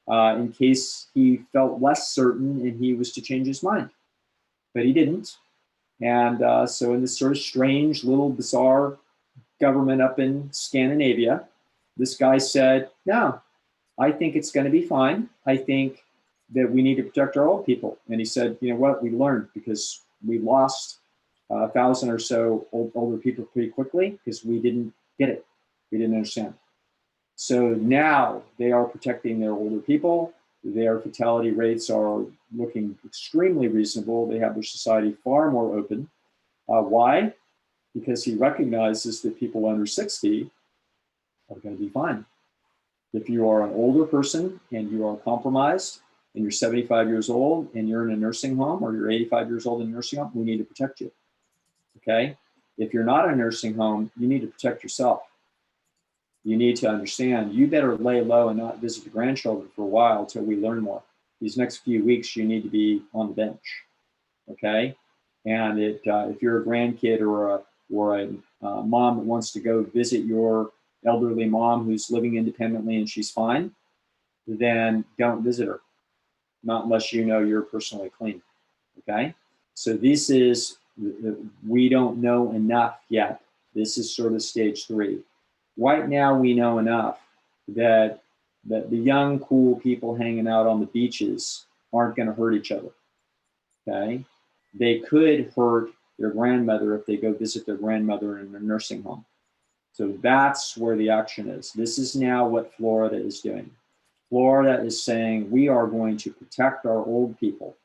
S2: in case he felt less certain and he was to change his mind. But he didn't. And so in this sort of strange, little bizarre government up in Scandinavia, this guy said, no, I think it's going to be fine. I think that we need to protect our old people. And he said, you know what, we learned, because we lost 1,000 or so older people pretty quickly because we didn't get it. We didn't understand. So now they are protecting their older people. Their fatality rates are looking extremely reasonable. They have their society far more open. Why? Because he recognizes that people under 60 are going to be fine. If you are an older person and you are compromised, and you're 75 years old and you're in a nursing home, or you're 85 years old in a nursing home, we need to protect you, okay? If you're not in a nursing home, you need to protect yourself. You need to understand, you better lay low and not visit your grandchildren for a while till we learn more. These next few weeks, you need to be on the bench, okay? And if you're a grandkid or a mom that wants to go visit your elderly mom who's living independently and she's fine, then don't visit her. Not unless you know you're personally clean, okay? So this is, we don't know enough yet. This is sort of stage 3. Right now we know enough that the young, cool people hanging out on the beaches aren't gonna hurt each other, okay? They could hurt their grandmother if they go visit their grandmother in a nursing home. So that's where the action is. This is now what Florida is doing. Florida is saying we are going to protect our old people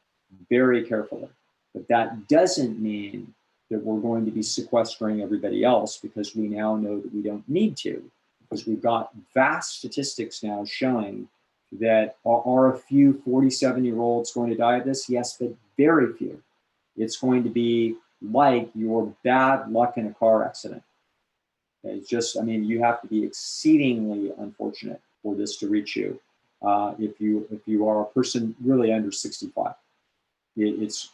S2: very carefully. But that doesn't mean that we're going to be sequestering everybody else, because we now know that we don't need to, because we've got vast statistics now showing that are a few 47-year-olds going to die of this? Yes, but very few. It's going to be like your bad luck in a car accident. It's just, I mean, you have to be exceedingly unfortunate for this to reach you. If you are a person really under 65, it's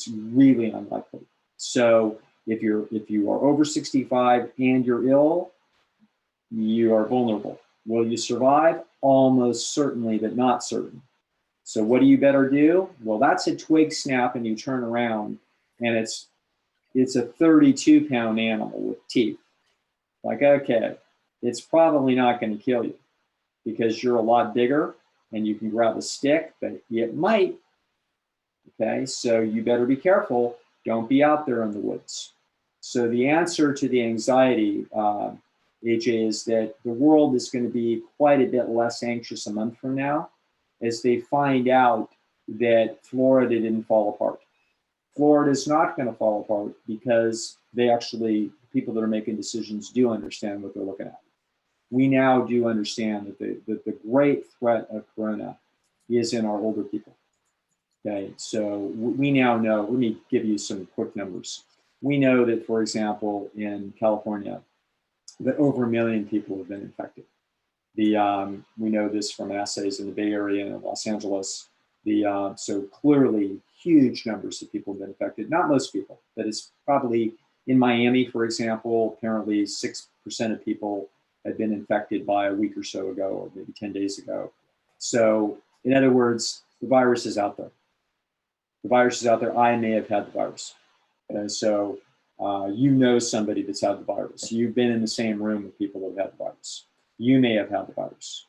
S2: really unlikely. So if you are over 65 and you're ill, you are vulnerable. Will you survive? Almost certainly, but not certain. So what do you better do? Well, that's a twig snap, and you turn around, and it's a 32-pound animal with teeth. Like, okay, it's probably not going to kill you, because you're a lot bigger and you can grab a stick, but it might, okay? So you better be careful. Don't be out there in the woods. So the answer to the anxiety, AJ, is that the world is going to be quite a bit less anxious a month from now as they find out that Florida didn't fall apart. Florida is not going to fall apart because they actually, people that are making decisions do understand what they're looking at. We now do understand that the great threat of corona is in our older people. Okay, so we now know, let me give you some quick numbers. We know that, for example, in California, that over 1 million people have been infected. We know this from assays in the Bay Area and Los Angeles. So clearly, huge numbers of people have been infected. Not most people, but it's probably in Miami, for example, apparently 6% of people had been infected by a week or so ago, or maybe 10 days ago. So in other words, the virus is out there. The virus is out there. I may have had the virus. And so you know somebody that's had the virus. You've been in the same room with people that have had the virus. You may have had the virus.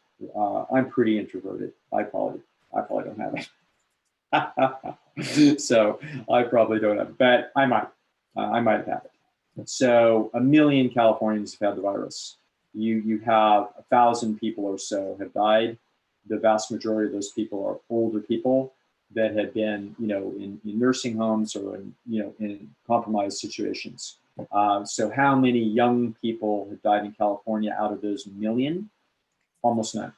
S2: I'm pretty introverted. I probably don't have it. So I probably don't have it, but I might have had it. So 1 million Californians have had the virus. You have 1,000 people or so have died. The vast majority of those people are older people that have been, in nursing homes or in compromised situations. So how many young people have died in California out of those 1 million? Almost none.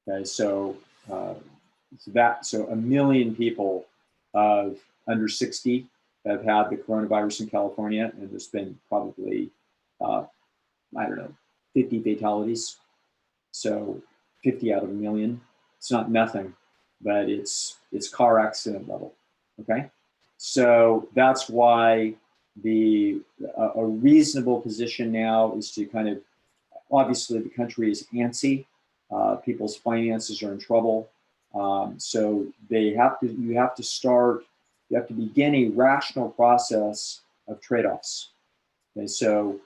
S2: Okay, so 1 million people of under 60 have had the coronavirus in California, and there's been probably, 50 fatalities. So 50 out of 1 million. It's not nothing, but it's car accident level. Okay, so that's why a reasonable position now is to kind of, obviously the country is antsy. People's finances are in trouble. So you have to begin a rational process of trade-offs. Okay, so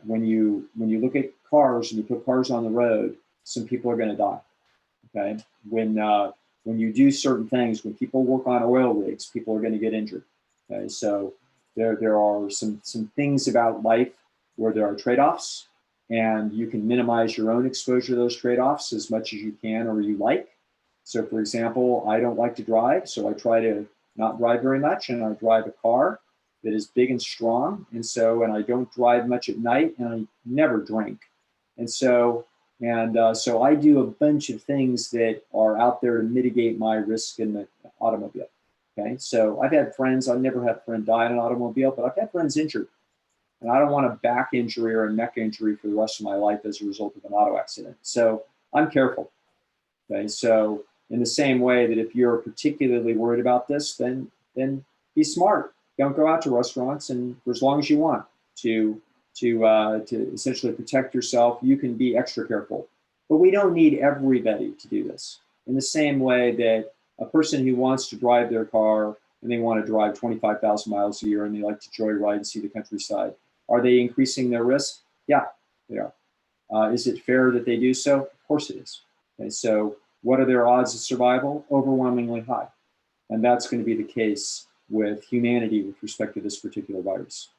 S2: when you look at cars and you put cars on the road, some people are going to die. Okay, when you do certain things, when people work on oil rigs, people are going to get injured. Okay, so there are some things about life where there are trade-offs, and you can minimize your own exposure to those trade-offs as much as you can or you like. So for example, I don't like to drive, so I try to not drive very much, and I drive a car that is big and strong. And I don't drive much at night, and I never drink. And so I do a bunch of things that are out there to mitigate my risk in the automobile. Okay, so I've had friends, I've never had a friend die in an automobile, but I've had friends injured. And I don't want a back injury or a neck injury for the rest of my life as a result of an auto accident. So I'm careful. Okay, so in the same way that if you're particularly worried about this, then be smart. Don't go out to restaurants and for as long as you want to essentially protect yourself. You can be extra careful, but we don't need everybody to do this. In the same way that a person who wants to drive their car and they want to drive 25,000 miles a year and they like to joyride and see the countryside, are they increasing their risk? Yeah, they are. Is it fair that they do so? Of course it is. Okay, so what are their odds of survival? Overwhelmingly high. And that's going to be the case with humanity with respect to this particular virus.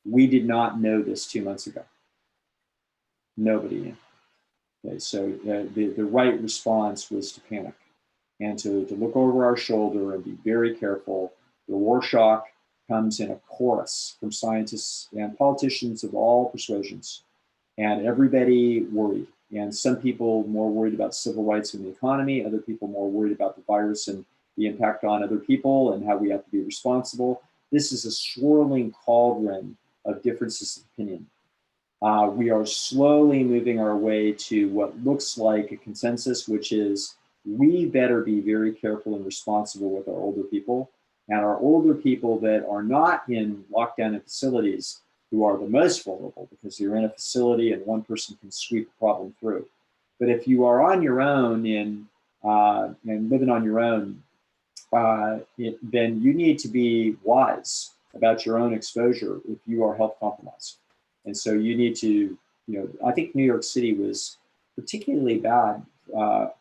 S2: We did not know this 2 months ago. Nobody knew. Okay, so the right response was to panic and to look over our shoulder and be very careful. The Rorschach comes in a chorus from scientists and politicians of all persuasions, and everybody worried. And some people more worried about civil rights and the economy, other people more worried about the virus and the impact on other people and how we have to be responsible. This is a swirling cauldron of differences of opinion. We are slowly moving our way to what looks like a consensus, which is we better be very careful and responsible with our older people. And our older people that are not in lockdown facilities, who are the most vulnerable because you're in a facility and one person can sweep the problem through. But if you are on your own and living on your own, then you need to be wise about your own exposure if you are health compromised. And so you need to, I think New York City was particularly bad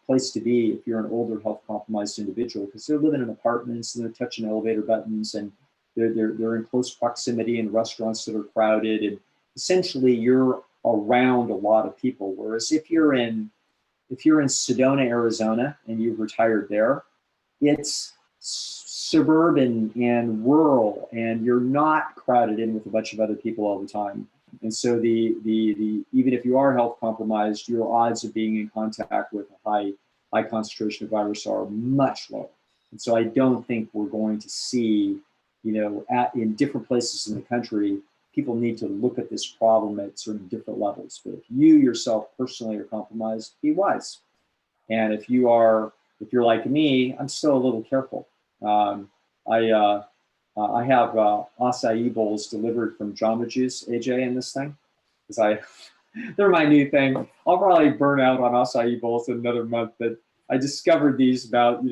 S2: place to be if you're an older health compromised individual, because they're living in apartments and they're touching elevator buttons and they're in close proximity in restaurants that are crowded, and essentially you're around a lot of people. Whereas if you're in Sedona, Arizona, and you've retired there, it's suburban and rural, and you're not crowded in with a bunch of other people all the time. And so even if you are health compromised, your odds of being in contact with a high concentration of virus are much lower. And so I don't think we're going to see, in different places in the country, people need to look at this problem at sort of different levels. But if you yourself personally are compromised, be wise. And if you're like me, I'm still a little careful. I have acai bowls delivered from Jamba Juice, AJ, in this thing, because they're my new thing. I'll probably burn out on acai bowls in another month, but I discovered these about,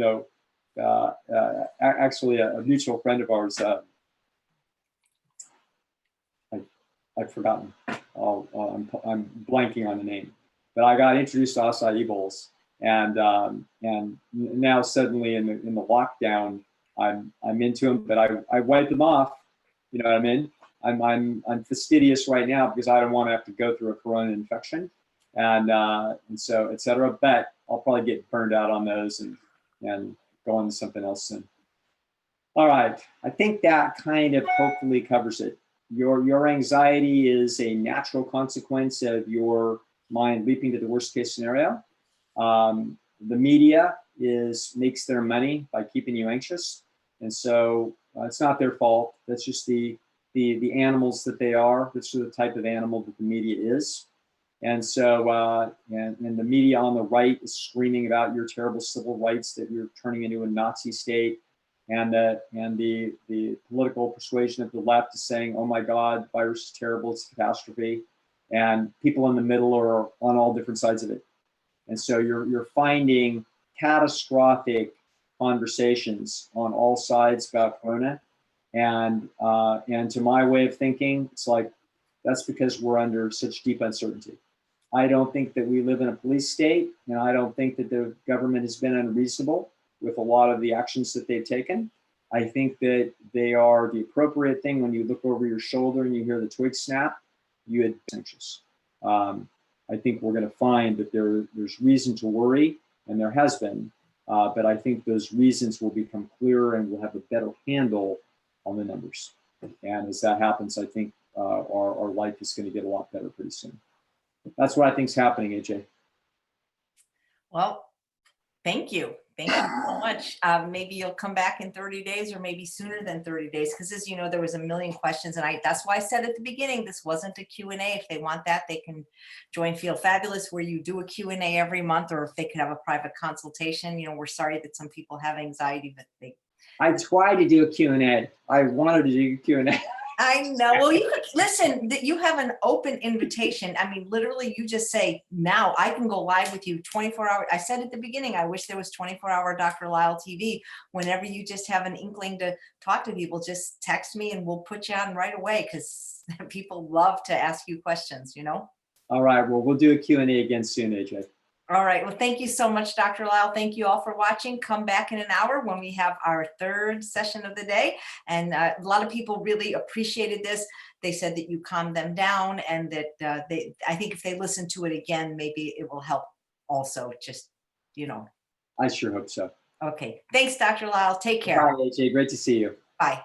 S2: actually a mutual friend of ours. I've forgotten. I'm blanking on the name, but I got introduced to acai bowls, and now suddenly in the lockdown, I'm into them, but I wipe them off. You know what I mean? I'm fastidious right now because I don't want to have to go through a corona infection, and so et cetera. But I'll probably get burned out on those and go on to something else soon. All right, I think that kind of hopefully covers it. Your anxiety is a natural consequence of your mind leaping to the worst case scenario. The media makes their money by keeping you anxious, and so it's not their fault. That's just the animals that they are. That's the type of animal that the media is, and so and the media on the right is screaming about your terrible civil rights, that you're turning into a Nazi state. And the political persuasion of the left is saying, oh my God, virus is terrible, it's a catastrophe. And people in the middle are on all different sides of it. And so you're finding catastrophic conversations on all sides about corona. And to my way of thinking, it's like, that's because we're under such deep uncertainty. I don't think that we live in a police state, and I don't think that the government has been unreasonable with a lot of the actions that they've taken. I think that they are the appropriate thing. When you look over your shoulder and you hear the twig snap, you had been anxious. I think we're going to find that there's reason to worry, and there has been, but I think those reasons will become clearer and we'll have a better handle on the numbers. And as that happens, I think our life is going to get a lot better pretty soon. That's what I think is happening, AJ.
S1: Well, thank you. Thank you so much. Maybe you'll come back in 30 days or maybe sooner than 30 days. Because as you know, there was a million questions. And that's why I said at the beginning, this wasn't a Q&A. If they want that, they can join Feel Fabulous, where you do a Q&A every month, or if they could have a private consultation. We're sorry that some people have anxiety, but
S2: I tried to do a Q&A. I wanted to do a Q&A.
S1: I know. Well, you could listen, that you have an open invitation. I mean, literally, you just say, now I can go live with you 24 hours. I said at the beginning, I wish there was 24-hour Dr. Lisle TV. Whenever you just have an inkling to talk to people, just text me and we'll put you on right away, because people love to ask you questions,
S2: All right. Well, we'll do a Q&A again soon, AJ.
S1: All right. Well, thank you so much, Dr. Lisle. Thank you all for watching. Come back in an hour when we have our third session of the day. And a lot of people really appreciated this. They said that you calmed them down, and that I think if they listen to it again, maybe it will help also, just,
S2: I sure hope so.
S1: Okay. Thanks, Dr. Lisle. Take care.
S2: Bye, AJ. Great to see you.
S1: Bye.